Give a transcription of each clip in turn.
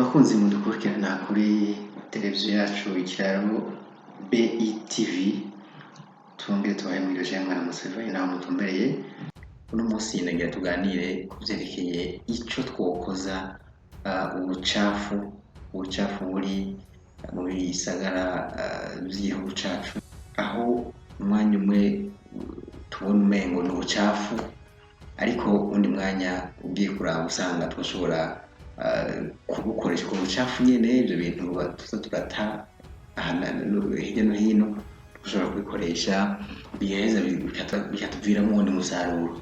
bakunzi mudukurikirana kuri televiziyo yacu Ikiraro BITV, twongere tubahe mwiriwe jewe mwana Museveni naho mutumbereye. Uno munsi nagira tuganire ku vyerekeye ico twokoza ubucafu buri mu bisagara vy'igihugu cacu, aho umwanya umwe tubona umengo ni ubucafu, ariko undi mwanya ugiye kuraba usanga twashobora kubukoresha ubwo bucafu nyene. Ivyo bintu tuza turata hirya no hino dushobora kubikoresha bigaheza bikatuviramo uwundi musaruro.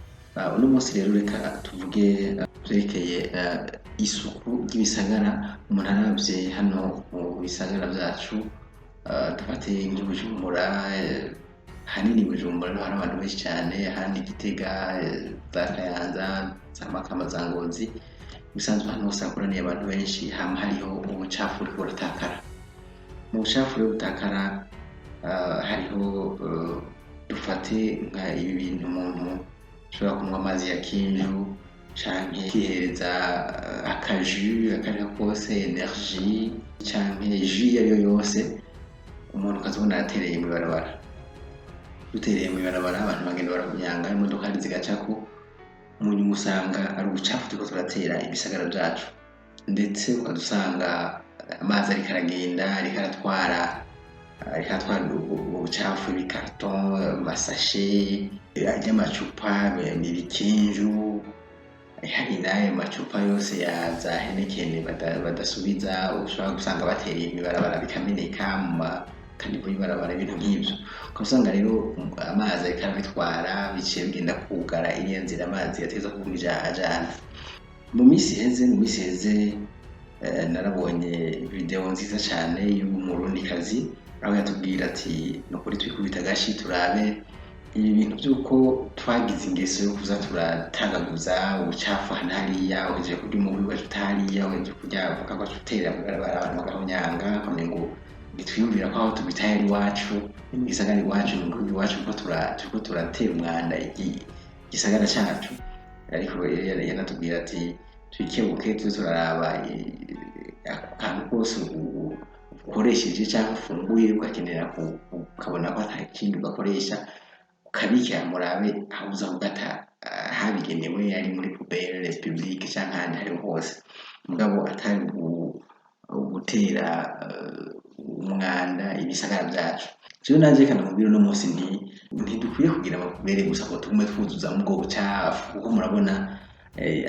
Uno munsi rero reka tuvuge vyerekeye isuku ry'ibisagara. Umuntu aravye hano mu bisagara vyacu, dufate nk'Ibujumbura, hanini Bujumbura niho hari abantu benshi cane, ahandi Gitega, za Kayanza, za Makamba, za Ngozi, bisanzwe hano hose hakoraniye abantu benshi, hama hariho ubucafu buriko buratakara. Mu bucafu rero butakara hariho dufate nka ibi bintu umuntu ashobora kunywa amazi ya kinju canke kihereza akaju akariko kose, energie canke jus iyo yose, umuntu ukazibona yatereye mw'ibarabara. Dutereye mw'ibarabara abantu bagenda barakunyanga, imodoka zigacako, munyuma usanga ari ubucafu turiko turatera ibisagara vyacu, ndetse ukadusanga amazi ariko aragenda ariko aratwara ubucafu, ibikarton, amasashe, amacupa, ibikinju, hari n'ayo macupa yose ya za Heineken badasubiza, ushobora gusanga batereye mw'ibarabara bikameneka kandi mw'ibarabara, ibintu nk'ivyo. Ukasanga rero amazi ariko arabitwara, biciye bigenda kugara iriya nzira amazi yateza kuja ajana. Mu misi iheze narabonye video nziza cane y'umurundikazi, aho yatubwira ati nukuri twikubita agashi turabe ibi bintu vy'uko twagize ingeso yo kuza turatagaguza ubucafu hariya, uhejeje kurya umubi wacu utariya, uhejeje kurya avoka wacu utera mw'ibarabara, abantu bagahonyanga ngo bitwiyumvira ko aho tubitaye ari iwacu, mu gisagara iwacu, mu gihugu iwacu, turiko turatera umwanda igisagara cacu. Ariko yanatubwira ati twikebuke, tuze turaraba akantu kose ukoresheje canke ufunguye ugakenera ukabona ko ata kindi ugakoresha, ukabikira murabe aho uza kugata habigenewe, ari muri poubelle publique canke ahandi hariho hose, mugabo atari gutera umwanda ibisagara vyacu. Jewe nanje kana mubwira uno munsi ntidukwiye kugira amapubere gusa ngo tugume twuzuzamwo ubwo bucafu, kuko murabona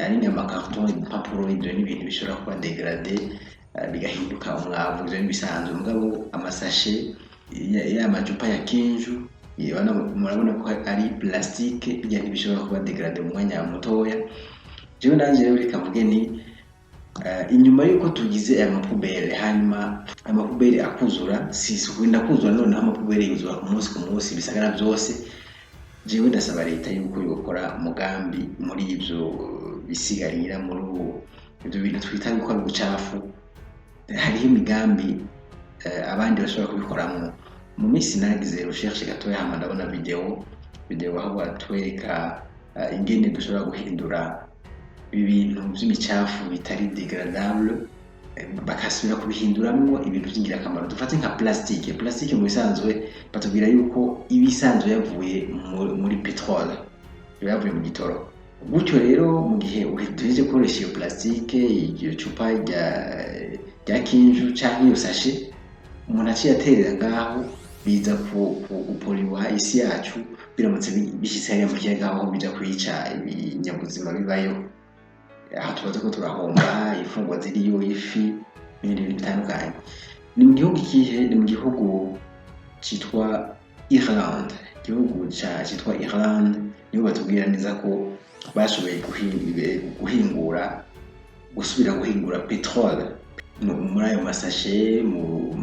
ari nk'amakarton, impapuro, ivyo n'ibintu bishobora kuba degradé bigahinduka umwavu, ivyo n'ibisanzwe. Mugabo amasashe y'amacupa ya kinju murabona ko ari plastique, bijya ntibishobora kuba degradé mu mwanya mutoya. Jewe nanje rero reka mvuge ni inyuma yuko tugize aya mapubere, hanyuma amapubere akuzura, sisukwinda kuzura noneho amapubere yuzura ku munsi ibisagara vyose. Jewe ndasaba leta yuko yokora umugambi muri ivyo bisigarira, muri ivyo bintu twita yuko ari ubucafu. Hariho imigambi abandi bashobora kubikoramwo. Mu misi nagize recherche gatoya, hama ndabona video aho batwereka ingene dushobora guhindura ibintu vy'imicafu bitari degradable, bakasubira kubihinduramwo ibintu vy'ingirakamaro. Dufate nka plastique mu bisanzwe batubwira yuko ibisanzwe yavuye muri petrole, yavuye mu gitoro. Gutyo rero mu gihe uhejeje gukoresha iyo plastique, iryo cupa rya kinju canke iyo sashe, umuntu aciye aterera ngaho, biza kupolluwa isi yacu. Biramutse bishitse hariya mu kiyaga aho bija kwica ibinyabuzima bibayo, aho tubaza ko turahomba ifungwa ziriyo, ifi n'ibindi bintu bitandukanye. Ni mu gihugu ikihe? Ni mu gihugu citwa Irland. Igihugu citwa Irland nibo batubwira neza ko bashoboye gusubira guhingura petrole muri ayo masashe, mu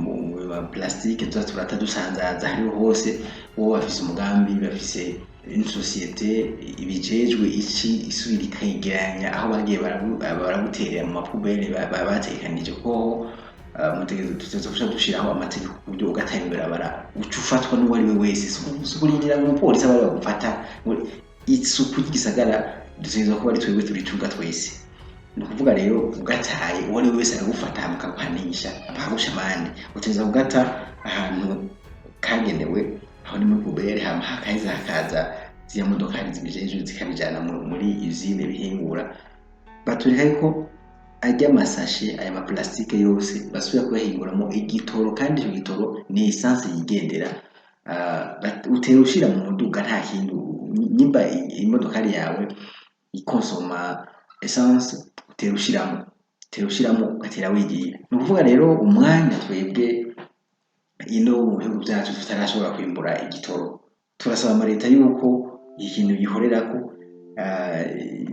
plastique tuza turata dusanzaza hariho hose. Bo bafise umugambi, bafise insosiyete ibijejwe isubira ikayegeranya aho bagiye barabuterera mu mapubere batekanije ko tuza dushiraho amategeko ku buryo ugatanga ibarabara uca ufatwa n'uwo ari we wese. Kurindira ngo umupolisi aba bagufata. Isuku ry'igisagara dutegerezwa kuba ari twebwe turicunga twese. ni ukuvuga rero ugataye uwo ari we wese aragufata mukaguhanisha bakagusha amande, uteza kugata ahantu kagenewe, aho ni muri pubere, hama hakaheza hakaza ziriya modokari zibijejwe zikabijana muri usine bihingura. Batwereka yuko ajya amasashe aya maplastike yose basubira kuyahinguramo igitoro, kandi icyo gitoro ni essence yigendera. Utera ushira mu muduga nta kindi, nimba imodokari yawe ikonsoma essence utera ushiramo ugatera wigira. Ni ukuvuga rero umwanya twebwe ino mu bihugu byacu tutarashobora kwimbura igitoro, turasaba amaleta yuko ikintu gihorerako,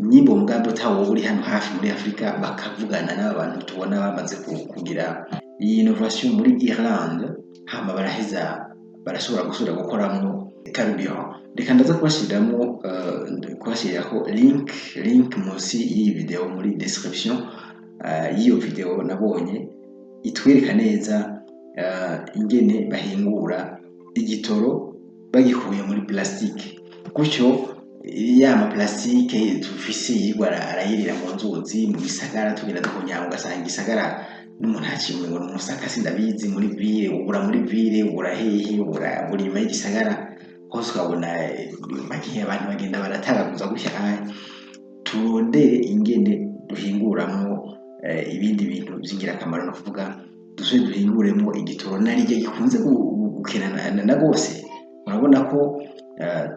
nyimbo umugambi utawo uri hano hafi muri Afrika bakavugana n'abantu tubona bamaze kugira iyi innovation muri Irlande, hama baraheza barashobora gusubira gukoramo carburant. Reka ndaza kubashiriraho link munsi y'iyi video muri description y'iyo video nabonye itwereka neza ingene bahingura igitoro bagikuye muri plastique. Gutyo ya maplastike tufise yigwa arayirira mu nzuzi mu bisagara, tugenda dukunyanga ugasanga igisagara n'umuntu hakimwe ngo musaka sindabizi muri ville, ubura muri ville, ubura hehe, ubura buri mai gisagara hose, ukabona bagiye abantu bagenda baratagaguza gutya. Turondere ingene duhinguramo ibindi bintu by'ingirakamaro, no kuvuga dusubire duhinguremo igitoro narijye gikunze gukenana na gose. Urabona ko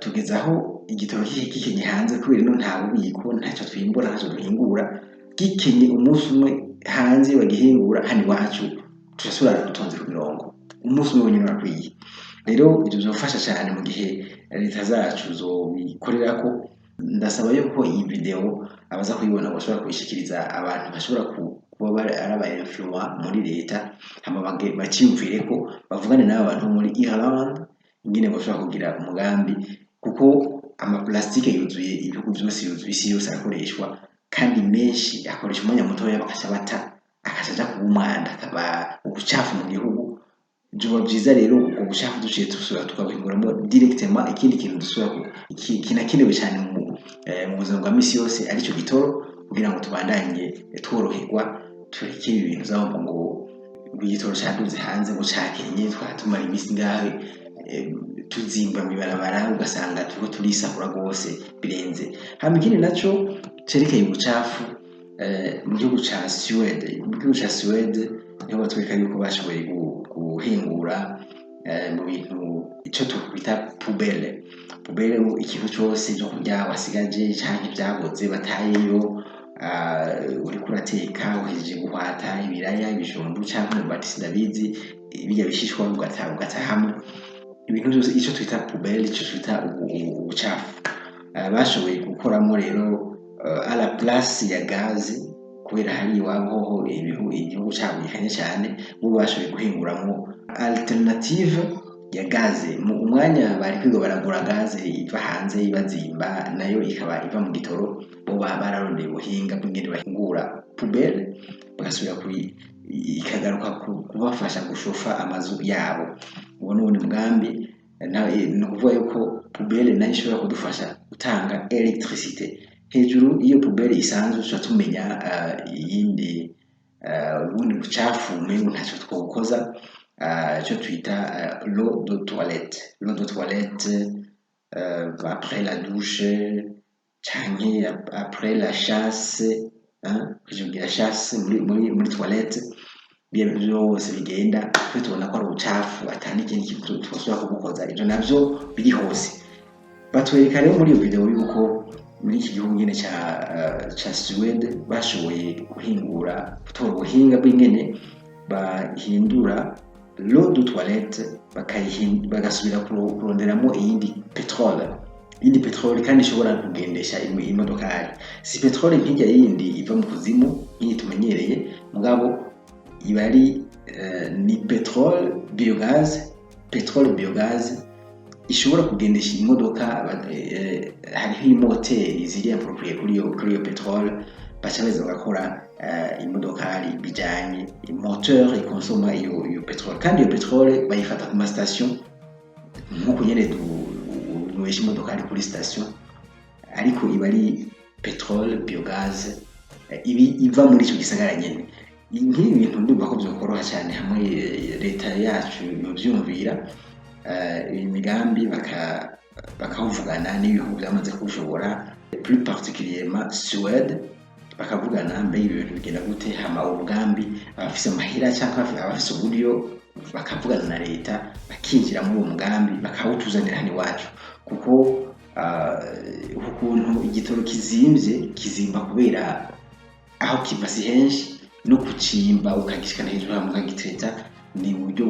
tugeze aho igitoro kikenye hanze kubera ino nta bubiko, ntacyo twimbura, ntacyo duhingura, gikenye umunsi umwe hanze bagihingura, hano iwacu turasubira dutonze ku mirongo, umunsi umwe wenyine urakwiye. Rero ibyo bizofasha cyane mu gihe leta zacu zobikorerako. Ndasaba yuko iyi video abaza kuyibona bashobora kuyishikiriza abantu bashobora kuba ari aba influence muri leta, hama baciyumvire ko bavugane n'aba bantu muri Ireland ingene bashobora kugira umugambi, kuko amaplastike yuzuye ibihugu byose, yuzuye isi yose akoreshwa, kandi menshi akoresha umwanya mutoya bakasha bata akaja kuba umwanda, akaba ubucafu mu gihugu. Byoba byiza rero ubwo bucafu duciye tusura tukabihinguramo directement ikindi kintu dusura kinakenewe cyane mu buzima bwa misi yose, aricyo gitoro, kugira ngo tubandanye tworoherwa, tureke ibintu zabo ngo igitoro cyaduze hanze ngo cakenye twatumara imisi ngahe tuzimba mibarabara, ugasanga turiko turisakura gose birenze. Hama ikindi naco cerekeye ubucafu mu gihugu ca Suède. Mu gihugu ca Suède niho batwereka yuko bashoboye guhingura mu bintu ico twita poubelle. Ikintu cyose cyo kurya wasigaje cyangwa ibyaboze batayeyo, uriko urateka uhejeje guhata ibiraya, ibijumbu cyangwa imyumbati sindabizi, bijya bishishwa ugata hamwe, ibintu byose ico twita poubelle, ico twita ubucafu. Bashoboye gukoramo rero à la place ya gaze, kubera hari iwabo igihugu cyabo gikanye cyane, bo bashoboye guhinguramo alternative ya gaze. Mu umwanya bari kwiga baragura gaze iva hanze ibazimba, nayo ikaba iva mu gitoro, bo bararondeye ubuhinga bw'ingene bahingura poubelle bagasubira ikagaruka kubafasha gushofa amazu yabo. Ubu n'ubundi mugambi, ni ukuvuga yuko poubelle nayo ishobora kudufasha gutanga electricité. Hejuru iyo poubelle isanzwe tuca tumenya iyindi ubundi bucafu umengo ntacyo twokoza, icyo twita l'eau de toilette après la douche canke après la chasse, kugira chasse muri toilette. Ibyo byose bigenda tubona ko ari ubucafu atani ikindi kintu twasubira kubukoza, ibyo navyo biri hose. Batwereka rero muri iyo video yuko muri iki gihugu nyine ca Suède bashoboye guhingura, gutora ubuhinga bw'ingene bahindura l'eau de toilette bagasubira kuronderamo iyindi petrole kandi ishobora kugendesha imodokari. Si petrole nk'ijya yindi iva mu kuzimu nk'iyi tumenyereye, mugabo iba ari ni petrole biogaz ishobora kugendesha imodoka. Hariho imoteri ziri approprié kuri iyo petrole, baca beza bagakora imodokari bijanye moteur ikonsoma iyo petrole, kandi iyo petrole bayifata ku ma station nk'uko nyene dunywesha imodokari kuri station, ariko iba ari petrole biogaz ibi iva muri icyo gisagara nyene. Nk'ibi bintu ndumva ko vyokoroha cyane hamwe leta yacu yovyumvira, imigambi bakawuvugana n'ibihugu byamaze kuwushobora, plus particulièrement Suède, bakavugana mbega ibintu bigenda gute, hama umugambi abafise amahera cyangwa abafise uburyo bakavugana na leta bakinjira muri uwo mugambi bakawutuzanira hano iwacu, kuko ukuntu igitoro kizimba kubera aho kiva si henshi, no kucimba ukagishikana hejuru hamwe ukagitereta ni uburyo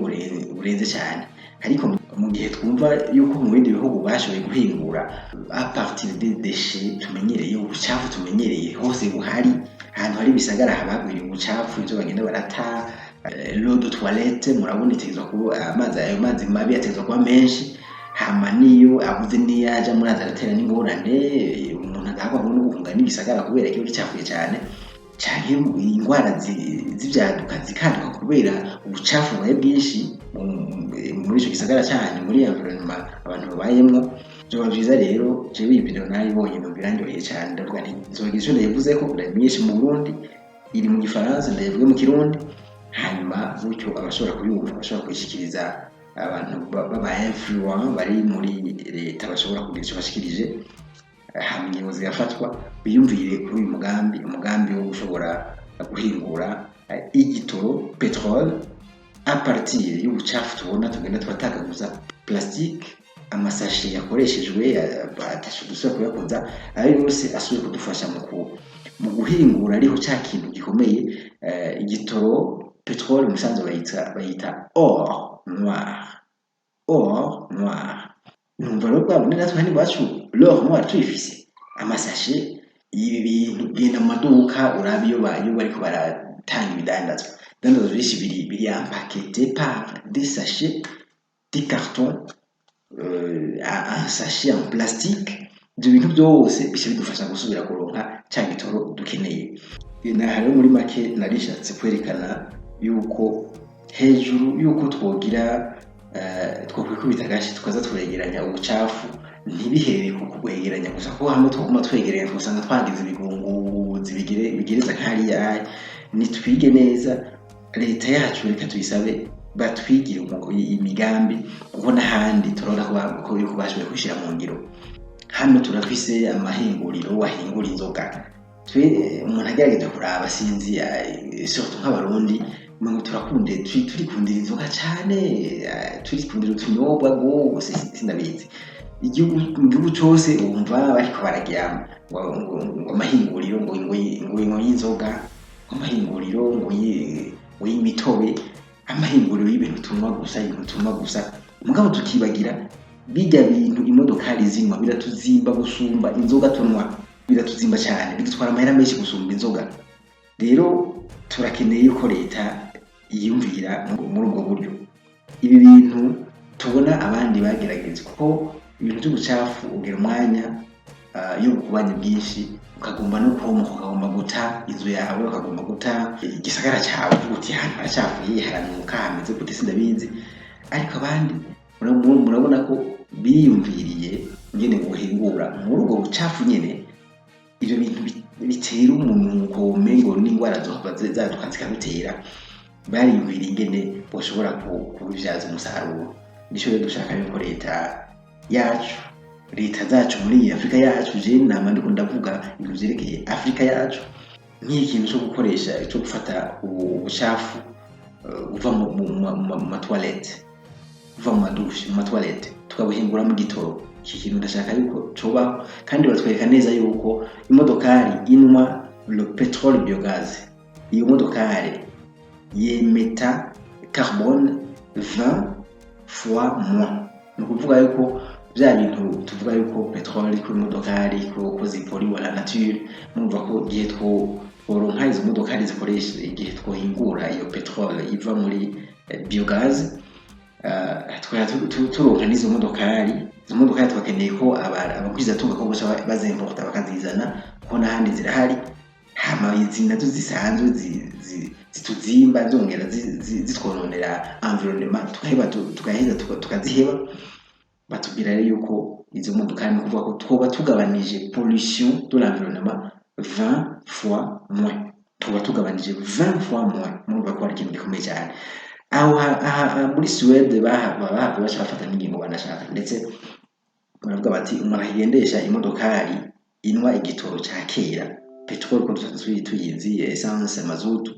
burenze cyane. Ariko mu gihe twumva yuko mu bindi bihugu bashoboye guhingura a partir des déchets tumenyereye, ubucafu tumenyereye hose buhari, ahantu hari ibisagara habagwiriye ubucafu, ibyo bagenda barata, l'eau de toilette murabona itegezwa kuba ayo mazi mabi ategezwa kuba menshi, hama niyo abuze niyaja muraza aratera n'ingorane, umuntu agahagwa no guhunga n'ibisagara kubera ikigo gicafuye cyane, canke ingwara z'ivyaduka zikanduka kubera ubucafu bwaye bwinshi muri ico gisagara cyane, muri environnement abantu babayemwo. Byoba vyiza rero jewe iyi video nayibonye no birandyoheye cyane, ndavuga nti nzogira ico ndayivuze ko ndamenyesha mu Burundi, iri mu Gifaransa ndayivuge mu Kirundi, hanyuma gutyo abashobora kuyumva bashobora kuyishikiriza abantu baba influent bari muri leta, bashobora kugira ico bashikirije, hama ingingo zigafatwa biyumvire kuri uyu umugambi wo gushobora guhingura igitoro petrole a partir y'ubucafu tubona tugenda tubatagaguza, plastique, amasashi yakoreshejwe atashobora kuyakoza, ayo yose asubiye kudufasha mu guhingura ariho cya kintu gikomeye, igitoro petrole musanzwe bayita or noir. Numva rero babone natwe hano iwacu l'or noir tuyifise, amasashe ibi bintu genda mu maduka urabe iyo bariko baratanga ibidandazwa byinshi biri empaqueté par des sachets, des cartons, un sachet en plastique. Ibyo bintu byose bishe bidufasha gusubira kuronka cya gitoro dukeneye. Hari muri make narishatse kwerekana yuko hejuru yuko twogira twokwikubita gashi tukaza twegeranya ubucafu, ntibihere ku kwegeranya gusa, ko hamwe twaguma twegeranya twasanga twagize ibigunguzi bigereza nkariya. Nitwige neza, leta yacu reka tuyisabe batwigire imigambi, kuko n'ahandi turabona ko yuko bashoboye kwishira mu ngiro. Hano turafise amahinguriro wahingura inzoga, umuntu agerageje kuraba sinzi, surtout nk'abarundi turakunde turikundira inzoga cyane, turikundira utunyobwa rwose sindabizi. Igihugu cyose wumva bariko baragira ngo amahinguriro ngo y'inzoga, amahinguriro ngo y'imitobe, amahinguriro y'ibintu tunwa gusa, mugabo tukibagira bijya bintu imodokari zinywa biratuzimba gusumba inzoga tunwa, biratuzimba cyane, bidutwara amahera menshi gusumba inzoga. Rero turakeneye ko leta yiyumvira muri ubwo buryo. Ibi bintu tubona abandi bagerageza, kuko ibintu by'ubucafu ugira umwanya y'ubukubanye bwinshi, ukagomba no kuhomoka, ukagomba guta inzu yawe, ukagomba guta igisagara cyawe, uti hano haracafuye, haranuka, hameze gute sindabizi. Ariko abandi murabona ko biyumviriye ngene guhingura muri ubwo bucafu nyene, ibyo bintu bitera umunuko umengo n'ingwara zaduka zikadutera. Bariyumviriye ingene bashobora kubivyaza umusaruro. Nico rero dushaka yuko leta yacu, leta zacu muri Afrika yacu, je nama ndiko ndavuga ibintu vyerekeye Afrika yacu, nk'ikintu cyo gukoresha cyo gufata ubucafu uva mu matoilette, uva mu madushe, mu matoilette, tukabuhingura mu gitoro. Iki kintu ndashaka yuko cobaho, kandi batwereka neza yuko imodokari inwa le pétrole biogaz, iyo modokari yemeta carbone 20 fois moins. Ni ukuvuga yuko bya bintu tuvuga yuko petrole kuri modokari ko ziporiwa na nature, numva ko gihe tworonka izo modokari zikoresha, igihe twohingura iyo petrole iva muri biogaz, turonka n'izo modokari. Izo modokari twakeneye ko abakwiza tunga ko bazimporta bakazizana, ko n'ahandi zirahari, hama izi nazo zisanzwe zituzimba zongera zitwononera environnement, tukaheza tukaziheba. Batubwira rero yuko izo modokari kuvuga ko twoba tugabanije pollution de l'environnement 20 fois moins, tuba tugabanije 20 fois moins. Murumva ko ari ikintu gikomeye cyane. Aho muri Suède baba bashafata n'ingingo banashaka, ndetse baravuga bati umuntu agendesha imodokari inwa igitoro cya kera petrol ko tuyizi essence mazutu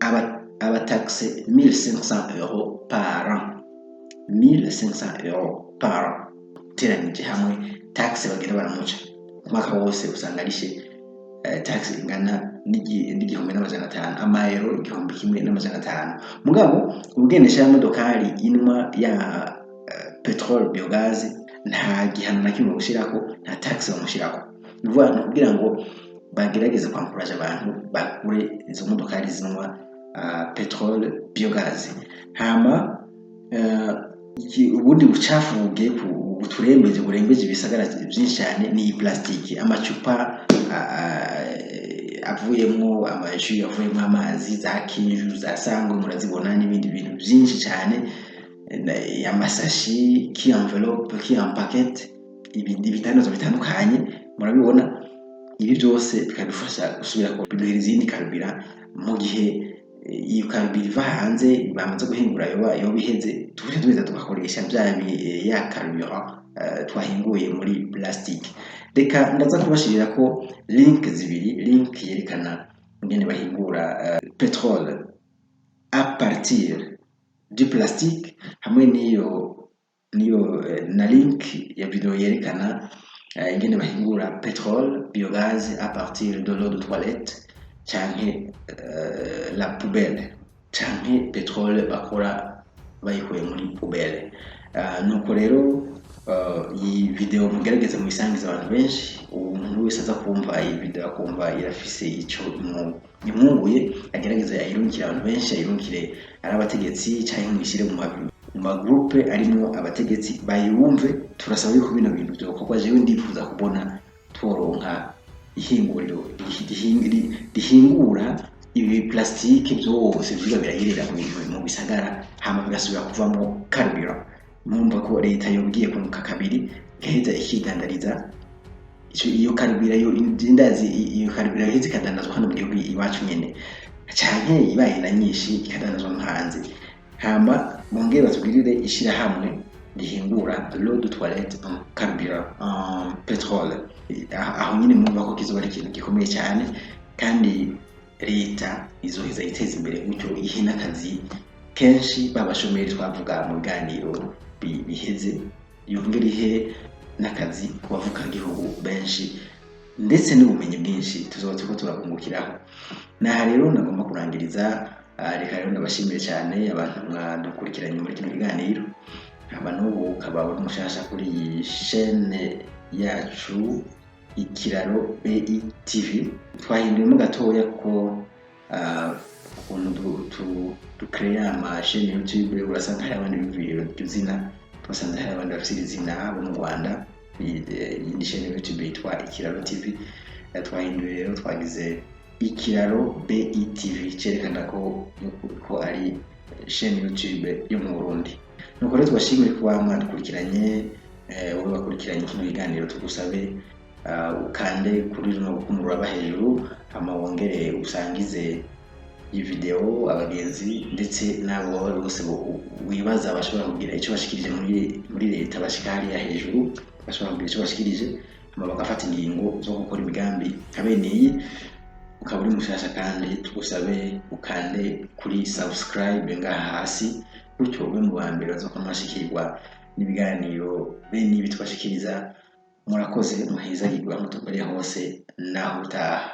aba taxe 1500 € par an, 1500 € par an. Teranije hamwe taxe bagenda baramuca umwaka wose usanga arishe taxe ingana n'igihumbi n'amajana atanu, amayero 1500. Mugabo ugendesha imodokari inwa ya petrol biogaz nta gihano na kimwe gushirako, nta taxe bamushirako. Nuvuga kugira ngo bagerageze kwankuraje abantu bakure izo modokari zinwa petrol biogaz. Hama ubundi bucafu bugiye burembeje ibisagara byinshi cyane ni plastique, amacupa avuyemo amaji, avuyemo amazi, za kinju, za sangwe murazibona, n'ibindi bintu byinshi cyane, amasashi, ki envelope, ki en paquet, ibindi bitandukanye bitandukanye murabibona. Ibi byose bikadufasha gusubira ko biduhera izindi karubira mu gihe iyo karubira iva hanze bamaze guhingura yo biheze, tuza tugakoresha ya karubira twahinguye muri plastique. Reka ndaza kubashirira ko link zibiri, link yerekana ingene bahingura petrol à partir du plastique, hamwe niyo na link ya video yerekana ingene bahingura petrol biogaz à partir de l'eau de toilette canke la poubelle, canke petrol bakora bayikuye muri poubelle. Nuko rero iyi video mugerageze mubisangiza abantu benshi, umuntu wese aza kumva iyi video akumva irafise ico imwunguye, agerageza yayirungikira abantu benshi, ayirungikire ari abategetsi canke mwishire mu magroupe arimo abategetsi bayumve. Turasaba yuko bino bintu byokorwa, jewe ndifuza kubona tworonka ihinguriro rihingura ibi plastique byose biba birayirira mu bisagara, hama bigasubira kuvamo carburant. Mwumva ko leta yobwiye kunguka kabiri gaheza ikidandariza iyo carburant, yo indazi iyo carburant iheze ikadandazwa hano mu gihugu iwacu nyene, canke ibaye na nyinshi ikadandazwa hanze. Hama bongere batubwirire ishira hamwe rihingura l'eau de toilette en carburant en pétrole. Aho nyine mwumva ko kizoba ari ikintu gikomeye cyane, kandi leta izoheza iteza imbere gutyo ihe n'akazi kenshi babashomeri twavuga mu biganiro biheze, yongere ihe n'akazi ku bavuka igihugu benshi, ndetse n'ubumenyi bwinshi tuzoba turiko turabungukiraho. Naha rero nagomba kurangiriza. Reka rero ndabashimire cyane abantu mwadukurikiranye muri kino kiganiro, haba n'ubu ukaba uri mushasha kuri iyi chaîne yacu Ikiraro BITV. Twahinduyemo gatoya ko ukuntu ducrea ama chaîne YouTube, urasanga hari abandi biviro by'izina, twasanze hari abandi bafite izina bo mu Rwanda, iyi chaîne YouTube yitwa Ikiraro TV. Twahinduye rero twagize Ikiraro BITV, cyerekana ko ari chaîne YouTube yo mu Burundi. Nuko rero twashimire kuba mwadukurikiranye, wowe bakurikiranye kino kiganiro, tugusabe ukande kuri runo kumuraba hejuru, hama wongere usangize iyi video abagenzi, ndetse nabo bose wibaza bashobora kugira icyo bashikirije muri leta, bashika hariya hejuru bashobora kugira icyo bashikirije, hama bagafata ingingo zo gukora imigambi kabeneye. Ukaba uri mushasha kandi tugusabe ukande kuri subscribe ngaha hasi, gutyo ube mu bambere zo kwamashikirwa n'ibiganiro bene ibi twashikiriza. Murakoze, muheza yigwa mutumbere hose naho utaha.